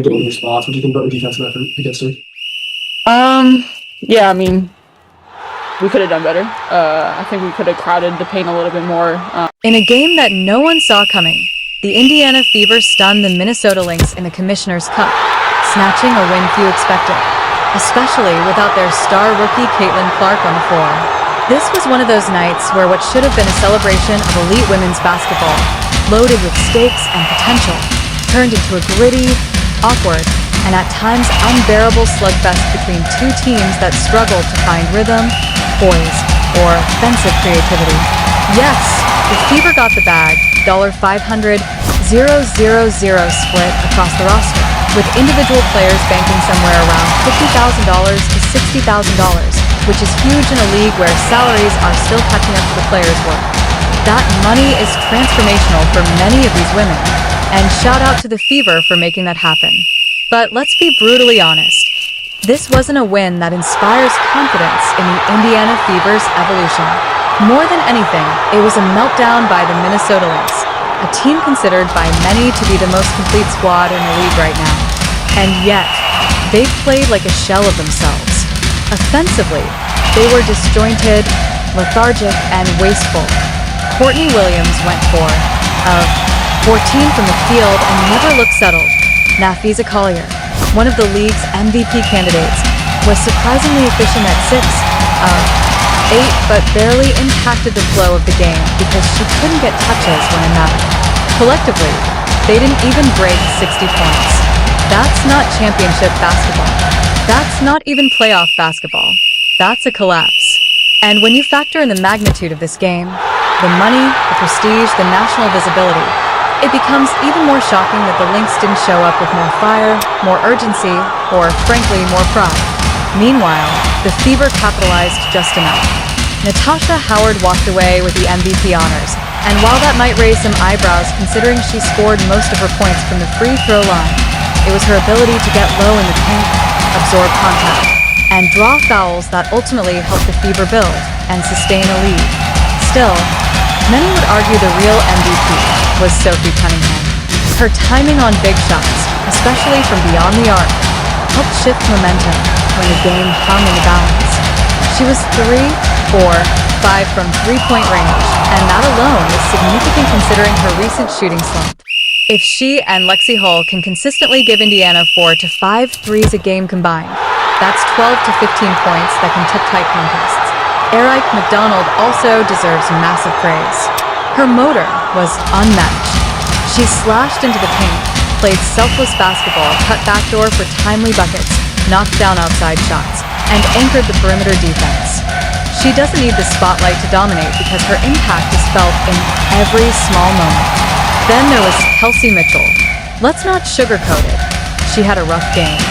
get in your spots. What do you think about the defensive effort against her? Yeah, I mean, we could have done better. I think we could have crowded the paint a little bit more. In a game that no one saw coming, the Indiana Fever stunned the Minnesota Lynx in the Commissioner's Cup, snatching a win few expected, especially without their star rookie Caitline on the floor. This was one of those nights where what should have been a celebration of elite women's basketball, loaded with stakes and potential, turned into a gritty, awkward, and at times unbearable slugfest between two teams that struggled to find rhythm, poise, or offensive creativity. Yes, the Fever got the bag, $500,000 split across the roster, with individual players banking somewhere around $50,000 to $60,000, which is huge in a league where salaries are still catching up to the players' work. That money is transformational for many of these women, and shout out to the Fever for making that happen. But let's be brutally honest. This wasn't a win that inspires confidence in the Indiana Fever's evolution. More than anything, it was a meltdown by the Minnesota Lynx, a team considered by many to be the most complete squad in the league right now. And yet, they played like a shell of themselves. Offensively, they were disjointed, lethargic, and wasteful. Courtney Williams went for 14 from the field and never looked settled. Nafisa Collier, one of the league's MVP candidates, was surprisingly efficient at 6 of 8, but barely impacted the flow of the game because she couldn't get touches when it mattered. Collectively, they didn't even break 60 points. That's not championship basketball. That's not even playoff basketball. That's a collapse. And when you factor in the magnitude of this game, the money, the prestige, the national visibility, it becomes even more shocking that the Lynx didn't show up with more fire, more urgency, or, frankly, more pride. Meanwhile, the Fever capitalized just enough. Natasha Howard walked away with the MVP honors, and while that might raise some eyebrows considering she scored most of her points from the free throw line, it was her ability to get low in the paint, absorb contact, and draw fouls that ultimately helped the Fever build and sustain a lead. Still, many would argue the real MVP was Sophie Cunningham. Her timing on big shots, especially from beyond the arc, helped shift momentum when the game hung in the balance. She was 3, 4, 5 from three-point range, and that alone is significant considering her recent shooting slump. If she and Lexi Hull can consistently give Indiana 4 to 5 threes a game combined, that's 12 to 15 points that can tip tight contests. Eric McDonald also deserves massive praise. Her motor was unmatched. She slashed into the paint, played selfless basketball, cut backdoor for timely buckets, knocked down outside shots, and anchored the perimeter defense. She doesn't need the spotlight to dominate because her impact is felt in every small moment. Then there was Kelsey Mitchell. Let's not sugarcoat it. She had a rough game.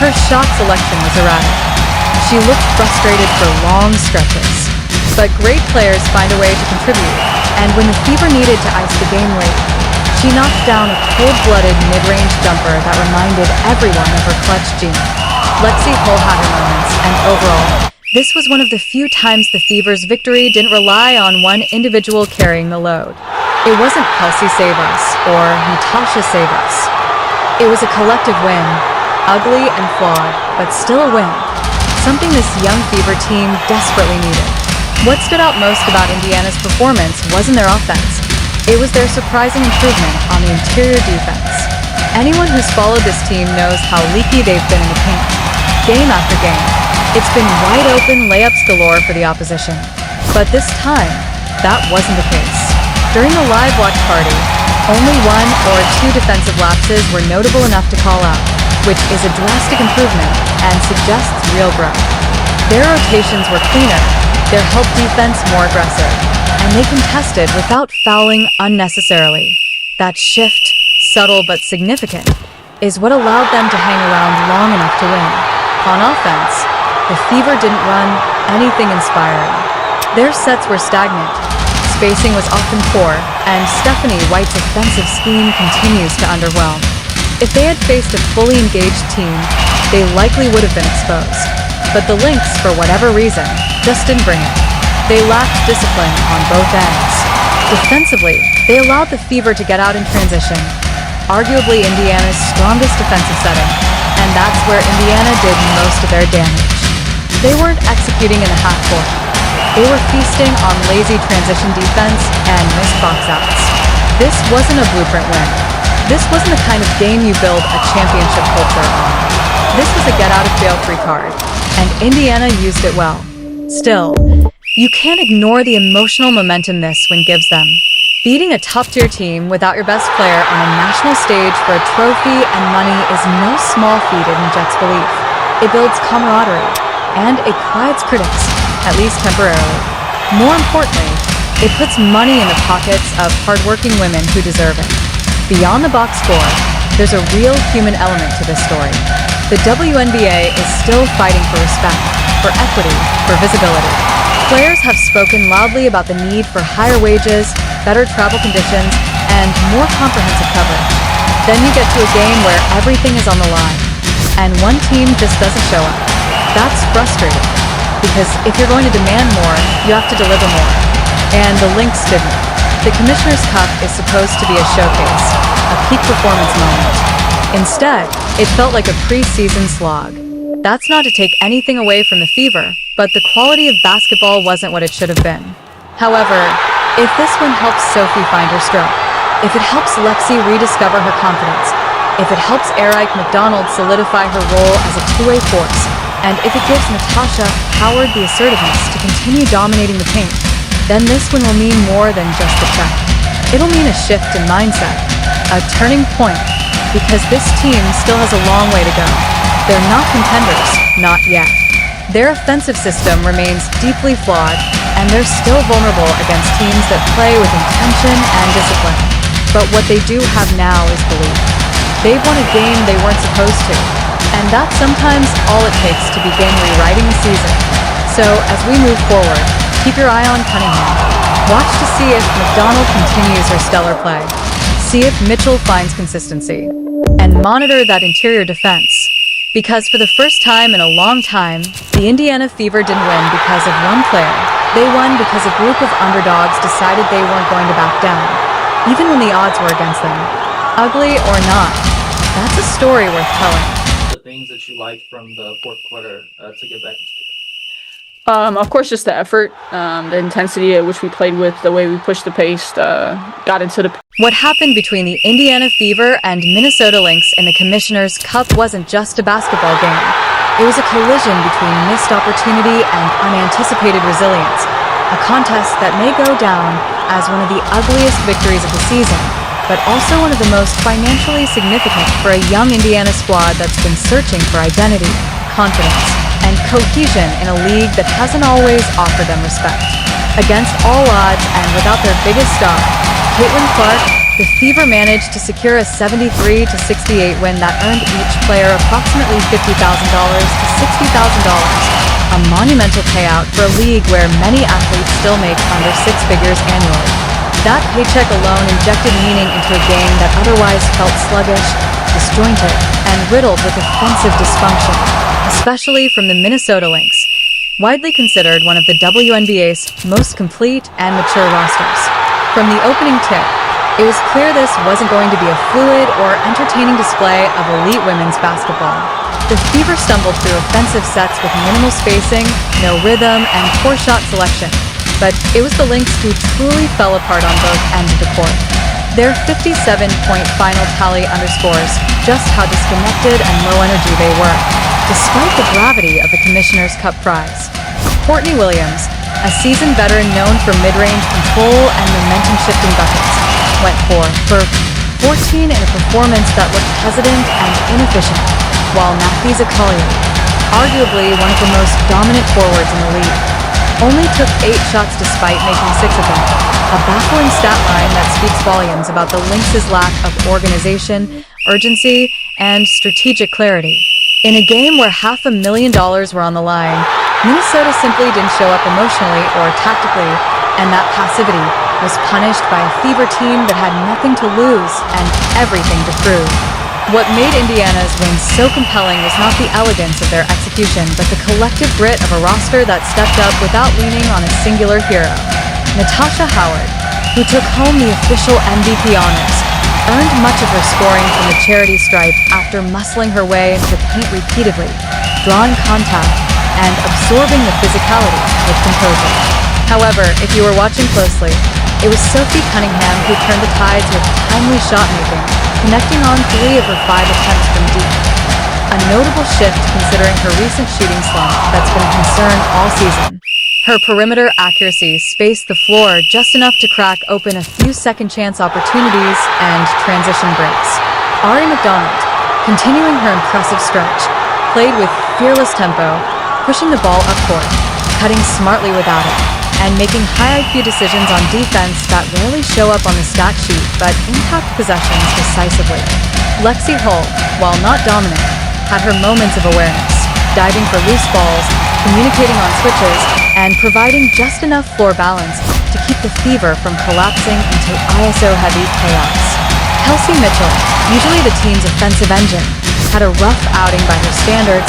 Her shot selection was erratic. She looked frustrated for long stretches. But great players find a way to contribute, and when the Fever needed to ice the game late, she knocked down a cold-blooded mid-range jumper that reminded everyone of her clutch gene. Lexi Hull had her moments, and overall, this was one of the few times the Fever's victory didn't rely on one individual carrying the load. It wasn't Kelsey save us, or Natasha save us. It was a collective win, ugly and flawed, but still a win. Something this young Fever team desperately needed. What stood out most about Indiana's performance wasn't their offense. It was their surprising improvement on the interior defense. Anyone who's followed this team knows how leaky they've been in the paint. Game after game, it's been wide open layups galore for the opposition. But this time, that wasn't the case. During the live watch party, only 1 or 2 defensive lapses were notable enough to call out, which is a drastic improvement and suggests real growth. Their rotations were cleaner, their help defense more aggressive, and they contested without fouling unnecessarily. That shift, subtle but significant, is what allowed them to hang around long enough to win. On offense, the Fever didn't run anything inspiring. Their sets were stagnant, spacing was often poor, and Stephanie White's offensive scheme continues to underwhelm. If they had faced a fully engaged team, they likely would have been exposed. But the Lynx, for whatever reason, just didn't bring it. They lacked discipline on both ends. Defensively, they allowed the Fever to get out in transition, arguably Indiana's strongest defensive setting, and that's where Indiana did most of their damage. They weren't executing in the half court. They were feasting on lazy transition defense and missed box outs. This wasn't a blueprint win. This wasn't the kind of game you build a championship culture on. This was a get-out-of-jail-free card, and Indiana used it well. Still, you can't ignore the emotional momentum this win gives them. Beating a top-tier team without your best player on a national stage for a trophy and money is no small feat in the Jets' belief. It builds camaraderie, and it quiets critics, at least temporarily. More importantly, it puts money in the pockets of hardworking women who deserve it. Beyond the box score, there's a real human element to this story. The WNBA is still fighting for respect, for equity, for visibility. Players have spoken loudly about the need for higher wages, better travel conditions, and more comprehensive coverage. Then you get to a game where everything is on the line, and one team just doesn't show up. That's frustrating, because if you're going to demand more, you have to deliver more. And the Lynx didn't. The Commissioner's Cup is supposed to be a showcase, a peak performance moment. Instead, it felt like a preseason slog. That's not to take anything away from the Fever, but the quality of basketball wasn't what it should have been. However, if this win helps Sophie find her stroke, if it helps Lexi rediscover her confidence, if it helps Eric McDonald solidify her role as a two-way force, and if it gives Natasha Howard the assertiveness to continue dominating the paint, then this win will mean more than just a check. It'll mean a shift in mindset, a turning point, because this team still has a long way to go. They're not contenders, not yet. Their offensive system remains deeply flawed, and they're still vulnerable against teams that play with intention and discipline. But what they do have now is belief. They've won a game they weren't supposed to, and that's sometimes all it takes to begin rewriting the season. So, as we move forward, keep your eye on Cunningham. Watch to see if McDonald continues her stellar play. See if Mitchell finds consistency. And monitor that interior defense. Because for the first time in a long time, the Indiana Fever didn't win because of one player. They won because a group of underdogs decided they weren't going to back down, even when the odds were against them. Ugly or not, that's a story worth telling. The things that you liked from the fourth quarter to get back into it? Of course, just the effort, the intensity at which we played with, the way we pushed the pace, got into the... What happened between the Indiana Fever and Minnesota Lynx in the Commissioner's Cup wasn't just a basketball game. It was a collision between missed opportunity and unanticipated resilience, a contest that may go down as one of the ugliest victories of the season, but also one of the most financially significant for a young Indiana squad that's been searching for identity, confidence, and cohesion in a league that hasn't always offered them respect. Against all odds and without their biggest star, Caitline, the Fever managed to secure a 73-68 win that earned each player approximately $50,000 to $60,000, a monumental payout for a league where many athletes still make under six figures annually. That paycheck alone injected meaning into a game that otherwise felt sluggish, disjointed, and riddled with offensive dysfunction, especially from the Minnesota Lynx, widely considered one of the WNBA's most complete and mature rosters. From the opening tip, it was clear this wasn't going to be a fluid or entertaining display of elite women's basketball. The Fever stumbled through offensive sets with minimal spacing, no rhythm, and poor shot selection, but it was the Lynx who truly fell apart on both ends of the court. Their 57-point final tally underscores just how disconnected and low energy they were, despite the gravity of the Commissioner's Cup prize. Courtney Williams, a seasoned veteran known for mid-range control and momentum-shifting buckets, went for 14 in a performance that looked hesitant and inefficient, while Nafisa Collier, arguably one of the most dominant forwards in the league, only took 8 shots despite making 6 of them, a baffling stat line that speaks volumes about the Lynx's lack of organization, urgency, and strategic clarity. In a game where $500,000 were on the line, Minnesota simply didn't show up emotionally or tactically, and that passivity was punished by a Fever team that had nothing to lose and everything to prove. What made Indiana's win so compelling was not the elegance of their execution, but the collective grit of a roster that stepped up without leaning on a singular hero. Natasha Howard, who took home the official MVP honors, earned much of her scoring from the charity stripe after muscling her way into the paint repeatedly, drawing contact, and absorbing the physicality with composure. However, if you were watching closely, it was Sophie Cunningham who turned the tides with timely shot-making, connecting on 3 of her 5 attempts from deep. A notable shift considering her recent shooting slump that's been a concern all season. Her perimeter accuracy spaced the floor just enough to crack open a few second-chance opportunities and transition breaks. Ari McDonald, continuing her impressive stretch, played with fearless tempo, pushing the ball up court, cutting smartly without it, and making high IQ decisions on defense that rarely show up on the stat sheet but impact possessions decisively. Lexi Hull, while not dominant, had her moments of awareness, diving for loose balls, communicating on switches, and providing just enough floor balance to keep the Fever from collapsing into ISO-heavy chaos. Kelsey Mitchell, usually the team's offensive engine, had a rough outing by her standards,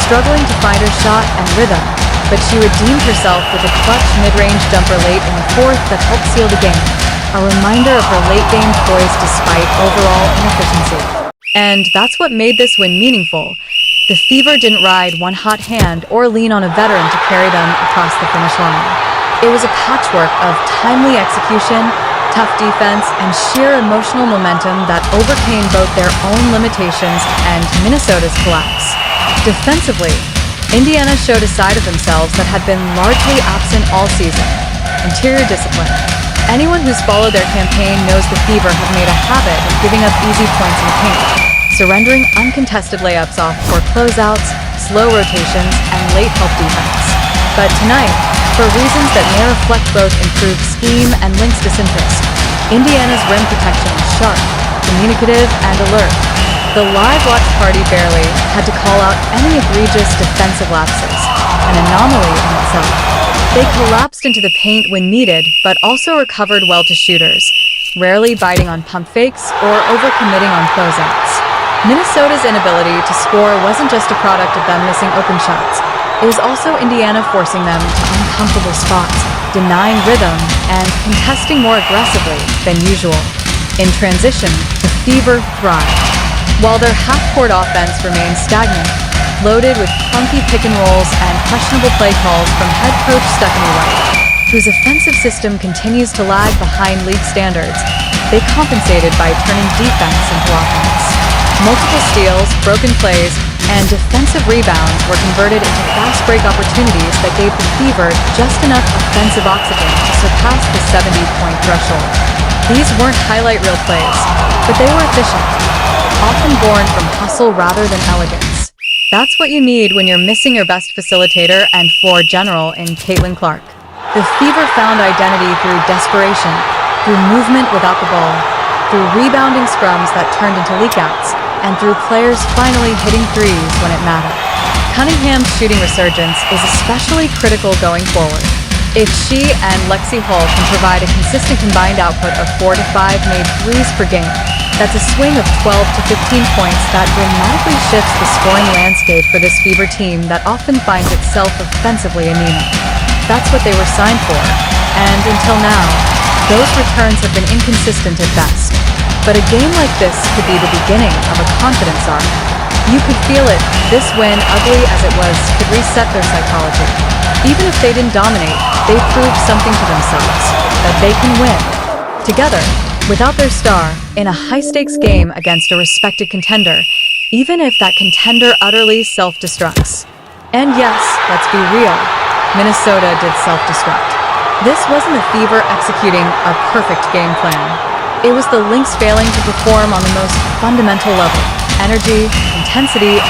struggling to find her shot and rhythm, but she redeemed herself with a clutch mid-range jumper late in the 4th that helped seal the game, a reminder of her late-game poise despite overall inefficiency. And that's what made this win meaningful. The Fever didn't ride one hot hand or lean on a veteran to carry them across the finish line. It was a patchwork of timely execution, tough defense, and sheer emotional momentum that overcame both their own limitations and Minnesota's collapse. Defensively, Indiana showed a side of themselves that had been largely absent all season: interior discipline. Anyone who's followed their campaign knows the Fever have made a habit of giving up easy points in the paint, surrendering uncontested layups off for closeouts, slow rotations, and late help defense. But tonight, for reasons that may reflect both improved scheme and Lynx disinterest, Indiana's rim protection was sharp, communicative, and alert. The live watch party barely had to call out any egregious defensive lapses, an anomaly in itself. They collapsed into the paint when needed, but also recovered well to shooters, rarely biting on pump fakes or overcommitting on closeouts. Minnesota's inability to score wasn't just a product of them missing open shots. It was also Indiana forcing them into uncomfortable spots, denying rhythm, and contesting more aggressively than usual. In transition, the Fever thrived. While their half-court offense remained stagnant, loaded with clunky pick-and-rolls and questionable play calls from head coach Stephanie White, whose offensive system continues to lag behind league standards, they compensated by turning defense into offense. Multiple steals, broken plays, and defensive rebounds were converted into fast-break opportunities that gave the Fever just enough offensive oxygen to surpass the 70-point threshold. These weren't highlight reel plays, but they were efficient, often born from hustle rather than elegance. That's what you need when you're missing your best facilitator and floor general in Caitline Clark. The Fever found identity through desperation, through movement without the ball, through rebounding scrums that turned into leakouts, and through players finally hitting threes when it mattered. Cunningham's shooting resurgence is especially critical going forward. If she and Lexi Hull can provide a consistent combined output of 4 to 5 made threes per game, that's a swing of 12 to 15 points that dramatically shifts the scoring landscape for this Fever team that often finds itself offensively anemic. That's what they were signed for, and until now, those returns have been inconsistent at best. But a game like this could be the beginning of a confidence arc. You could feel it. This win, ugly as it was, could reset their psychology. Even if they didn't dominate, they proved something to themselves, that they can win. Together, without their star, in a high-stakes game against a respected contender, even if that contender utterly self-destructs. And yes, let's be real, Minnesota did self-destruct. This wasn't the Fever executing a perfect game plan. It was the Lynx failing to perform on the most fundamental level: energy, intensity,